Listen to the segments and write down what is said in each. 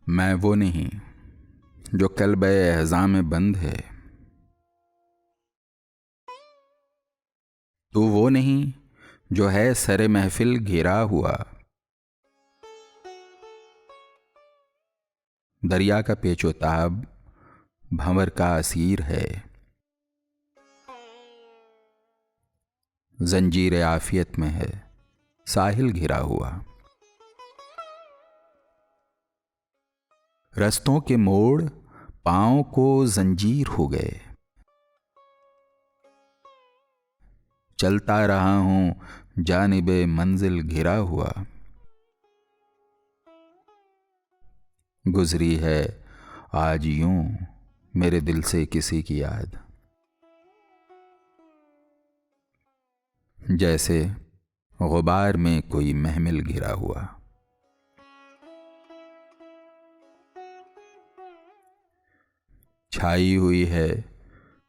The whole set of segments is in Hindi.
मैं वो नहीं जो कल्ब एहज़ां में बंद है। तू वो नहीं जो है सरे महफिल घिरा हुआ। दरिया का पेचोताब भंवर का असीर है। जंजीर आफियत में है साहिल घिरा हुआ। रस्तों के मोड़ पांव को जंजीर हो गए। चलता रहा हूं जानिबे मंजिल घिरा हुआ। गुजरी है आज यूं मेरे दिल से किसी की याद, जैसे गुबार में कोई महमिल घिरा हुआ। छाई हुई है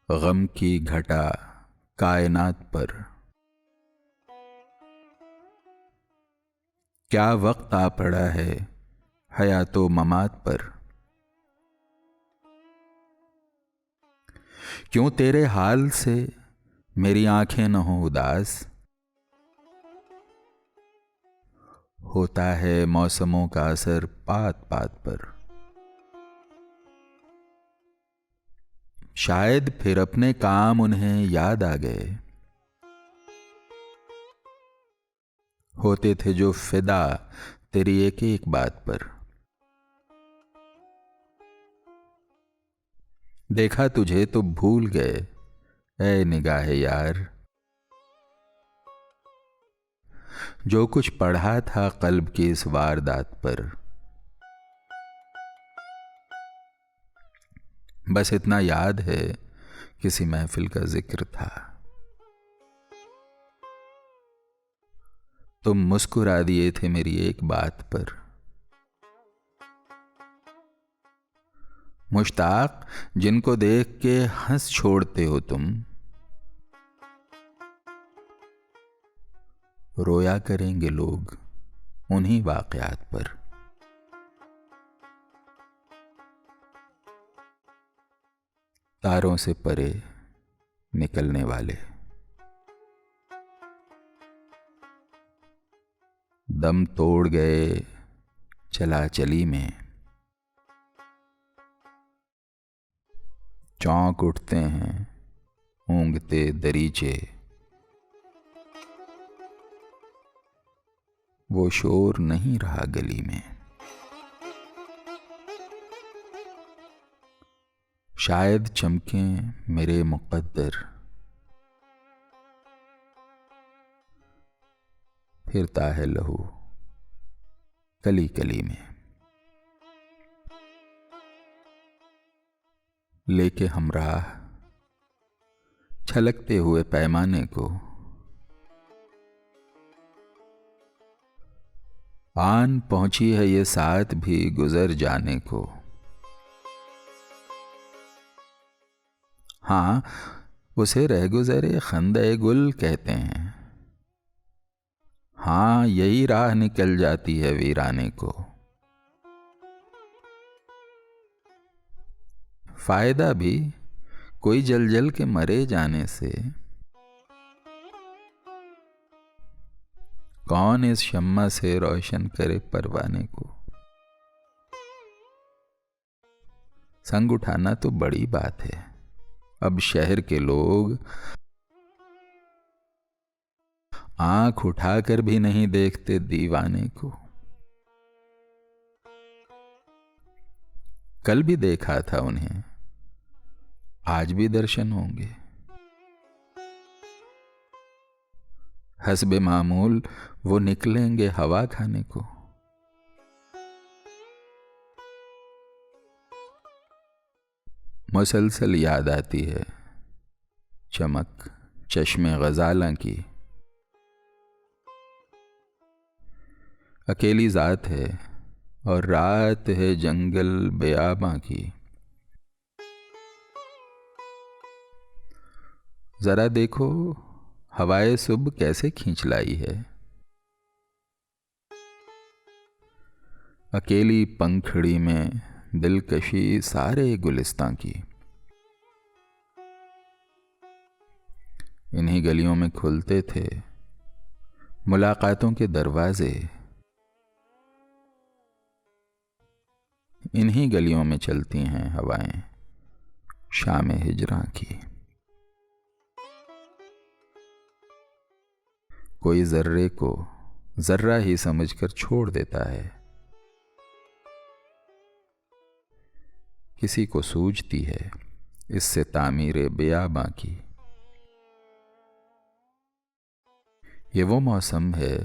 गम की घटा कायनात पर। क्या वक्त आ पड़ा है हयातो ममात पर। क्यों तेरे हाल से मेरी आंखें न हो उदास। होता है मौसमों का असर पात पात पर। शायद फिर अपने काम उन्हें याद आ गए। होते थे जो फिदा तेरी एक एक बात पर। देखा तुझे तो भूल गए ऐ निगाहे यार। जो कुछ पढ़ा था कल्ब की इस वारदात पर। बस इतना याद है किसी महफिल का जिक्र था। तुम मुस्कुरा दिए थे मेरी एक बात पर। मुश्ताक जिनको देख के हंस छोड़ते हो तुम। रोया करेंगे लोग उन्हीं वाकयात पर। तारों से परे निकलने वाले दम तोड़ गए चला चली में। चौंक उठते हैं ऊंघते दरीचे। वो शोर नहीं रहा गली में। शायद चमकें मेरे मुक़द्दर। फिरता है लहू कली कली में। लेके हमराह छलकते हुए पैमाने को। आन पहुंची है ये साथ भी गुजर जाने को। हाँ, उसे रहगुजरे खंदे गुल कहते हैं। हाँ, यही राह निकल जाती है वीराने को। फायदा भी कोई जल जल के मरे जाने से। कौन इस शम्मा से रोशन करे परवाने को। संग उठाना तो बड़ी बात है। अब शहर के लोग आंख उठाकर भी नहीं देखते दीवाने को। कल भी देखा था उन्हें, आज भी दर्शन होंगे। हस्बे मामूल वो निकलेंगे हवा खाने को। मुसलसल याद आती है चमक चश्मे गजाला की। अकेली जात है और रात है जंगल बेआबां की। जरा देखो हवाए सुबह कैसे खींच लाई है। अकेली पंखड़ी में दिलकशी सारे गुलिस्तां की। इन्हीं गलियों में खुलते थे मुलाकातों के दरवाजे, इन्हीं गलियों में चलती हैं हवाएं शाम हिजरा की। कोई जर्रे को जर्रा ही समझकर छोड़ देता है, किसी को सूझती है इससे तामीरे बेआबां की। ये वो मौसम है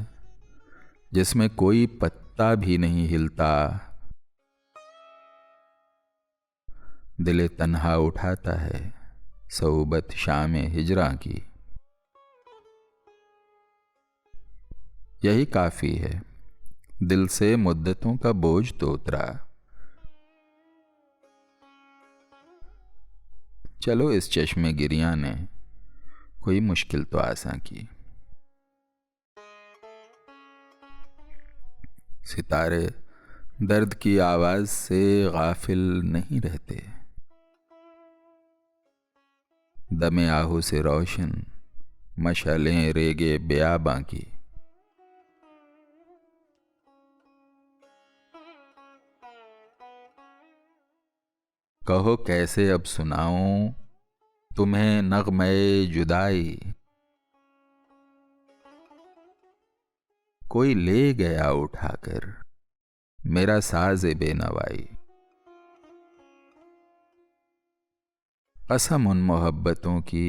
जिसमें कोई पत्ता भी नहीं हिलता, दिले तन्हा उठाता है सौबत शाम हिजरा की। यही काफी है, दिल से मुद्दतों का बोझ तो उतरा। चलो इस चश्मे गिरियां ने कोई मुश्किल तो आसान की। सितारे दर्द की आवाज से गाफिल नहीं रहते, दमे आहू से रोशन मशालें रेगे बेआबां की। कहो कैसे अब सुनाऊं तुम्हें नगमे जुदाई, कोई ले गया उठाकर मेरा साज़े बेनवाई। कसम उन मोहब्बतों की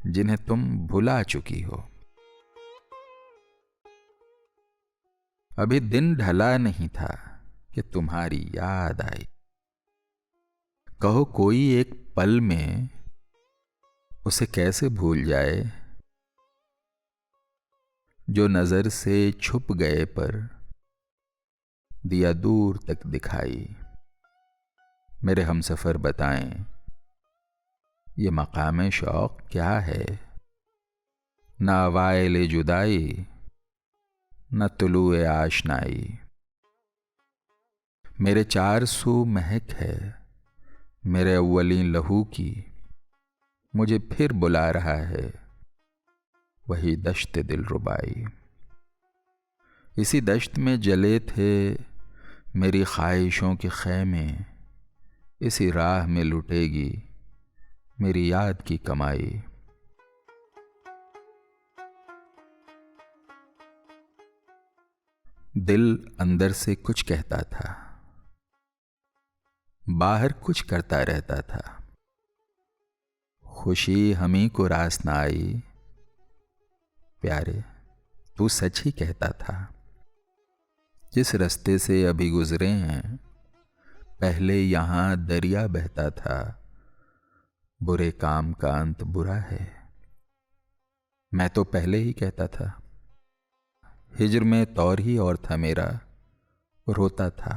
जिन्हें तुम भुला चुकी हो, अभी दिन ढला नहीं था कि तुम्हारी याद आई। कहो कोई एक पल में उसे कैसे भूल जाए जो नजर से छुप गए पर दिया दूर तक दिखाई। मेरे हमसफर बताएं ये मकाम शौक क्या है, ना वाइल जुदाई न तुलुए आशनाई। मेरे चार सू महक है मेरे अव्वलीन लहू की, मुझे फिर बुला रहा है वही दश्त दिल रुबाई। इसी दश्त में जले थे मेरी ख्वाहिशों के खैमे, इसी राह में लुटेगी मेरी याद की कमाई। दिल अंदर से कुछ कहता था, बाहर कुछ करता रहता था। खुशी हमी को रास ना आई, प्यारे तू सच ही कहता था। जिस रास्ते से अभी गुजरे हैं पहले यहां दरिया बहता था, बुरे काम का अंत बुरा है मैं तो पहले ही कहता था। हिज्र में तौर ही और था मेरा, रोता था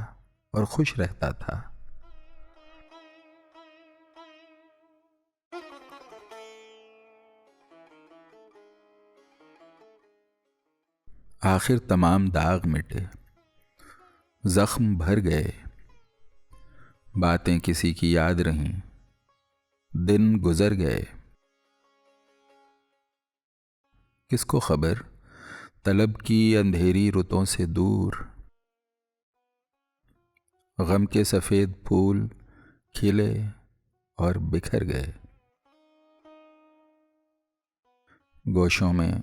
और खुश रहता था। आखिर तमाम दाग मिटे, जख्म भर गए, बातें किसी की याद रहीं, दिन गुजर गए। किसको खबर तलब की अंधेरी रुतों से दूर, गम के सफेद फूल खिले और बिखर गए। गोशों में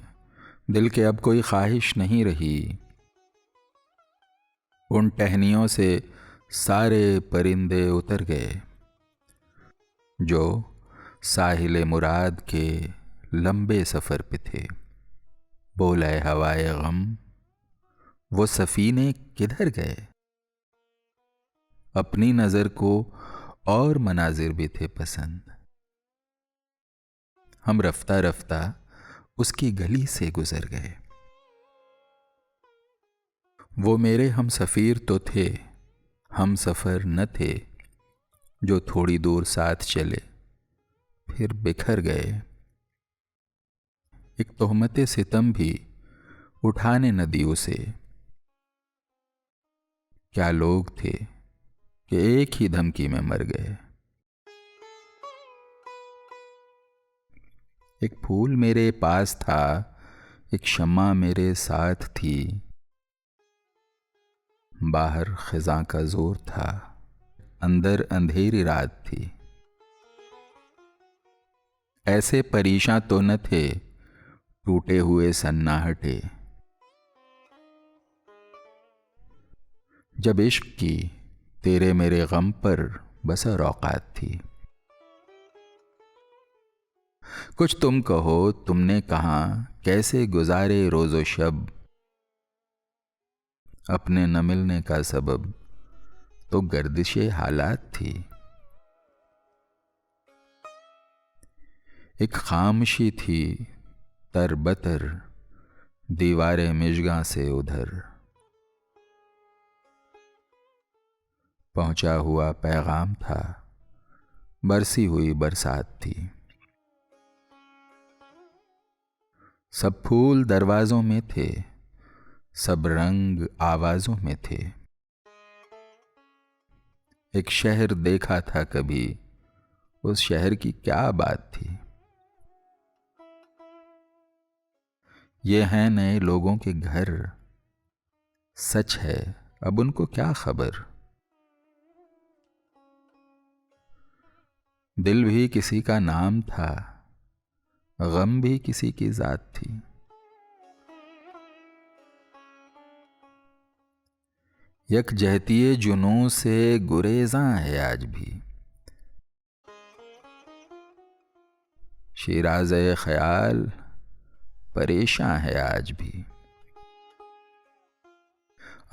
दिल के अब कोई ख्वाहिश नहीं रही, उन टहनियों से सारे परिंदे उतर गए जो साहिल मुराद के लंबे सफर पे थे। बोले हवाए गम वो सफीने किधर गए, अपनी नजर को और मनाजिर भी थे पसंद। हम रफ्ता रफ्ता उसकी गली से गुजर गए। वो मेरे हम सफ़ीर तो थे, हम सफ़र न थे जो थोड़ी दूर साथ चले फिर बिखर गए। एक तोहमत सितम भी उठाने न दी उसे क्या लोग थे कि एक ही धमकी में मर गए। एक फूल मेरे पास था, एक शम्मा मेरे साथ थी, बाहर खिज़ां का जोर था, अंदर अंधेरी रात थी। ऐसे परेशान तो न थे टूटे हुए सन्नाहटे, जब इश्क की तेरे मेरे गम पर बसर औकात थी। कुछ तुम कहो, तुमने कहा कैसे गुजारे रोज़ो शब, अपने न मिलने का सबब तो गर्दिशे हालात थी। एक खामोशी थी तरबतर, दीवारे मिशगा से उधर, पहुंचा हुआ पैगाम था, बरसी हुई बरसात थी। सब फूल दरवाजों में थे, सब रंग आवाजों में थे। एक शहर देखा था कभी, उस शहर की क्या बात थी। ये हैं नए लोगों के घर, सच है अब उनको क्या खबर। दिल भी किसी का नाम था, गम भी किसी की जात थी। यकजहतीए जुनून से गुरेज़ां है आज भी, शिराज़े ख्याल परेशान है आज भी।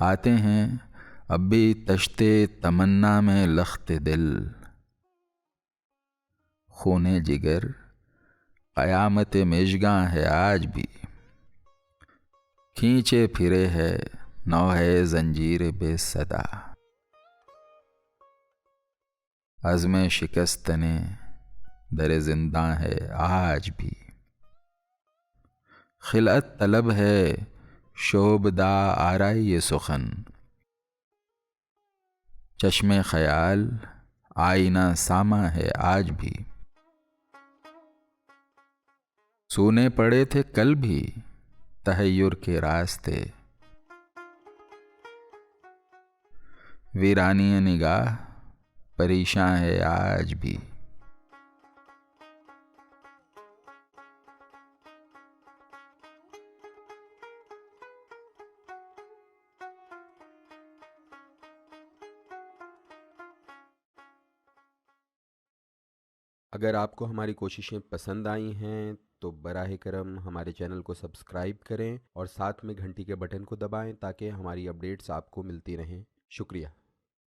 आते हैं अब भी तश्ते तमन्ना में लख्त दिल, खूने जिगर क़यामत मिशगां है आज भी। खींचे फिरे है नौ है जंजीर बेसदा, अज़्म शिकस्तने दर जिंदा है आज भी। खिलअत तलब है शोबदा आराई सुखन, चश्मे ख्याल आईना सामा है आज भी। सूने पड़े थे कल भी तहय्युर के रास्ते, वीरानी निगाह परेशान है आज भी। अगर आपको हमारी कोशिशें पसंद आई हैं तो बराह करम हमारे चैनल को सब्सक्राइब करें और साथ में घंटी के बटन को दबाएं ताकि हमारी अपडेट्स आपको मिलती रहें। शुक्रिया।